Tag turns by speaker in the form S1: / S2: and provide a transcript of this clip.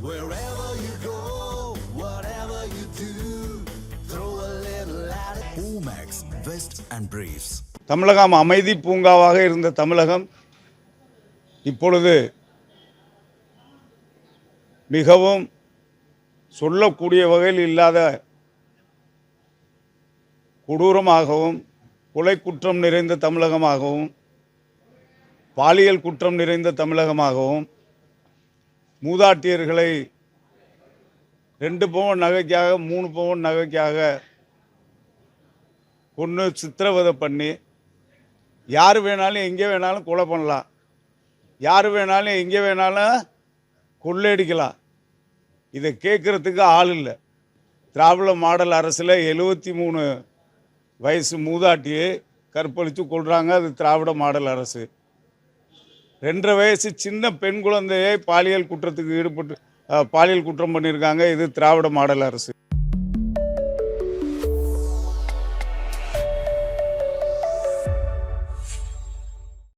S1: Wherever you go, whatever you do, throw a little at it. Omax, Vest and Briefs.
S2: தமிழகம் அமைதி பூங்காவாக இருந்த தமிழகம் இப்பொழுது மிகவும் சொல்லக்கூடிய வகையில் இல்லாத கொடூரமாகவும் கொலை குற்றம் நிறைந்த தமிழகமாகவும் பாலியல் குற்றம் நிறைந்த தமிழகமாகவும் மூதாட்டியர்களை 2 பவுன் நகைக்காக 3 பவுன் நகைக்காக கொன்று சித்திரவதை பண்ணி யார் வேணாலும் எங்கே வேணாலும் கொலை பண்ணலாம், யார் வேணாலும் எங்கே வேணாலும் கொள்ளையடிக்கலாம். இதை கேட்குறதுக்கு ஆள் இல்லை. திராவிட மாடல் அரசில் 73 வயசு மூதாட்டியை கற்பழித்து கொள்கிறாங்க. அது திராவிட மாடல் அரசு. 2.5 வயசு சின்ன பெண் குழந்தையை பாலியல் குற்றத்துக்கு ஈடுபட்டு பாலியல் குற்றம் பண்ணியிருக்காங்க. இது திராவிட மாடல் அரசு.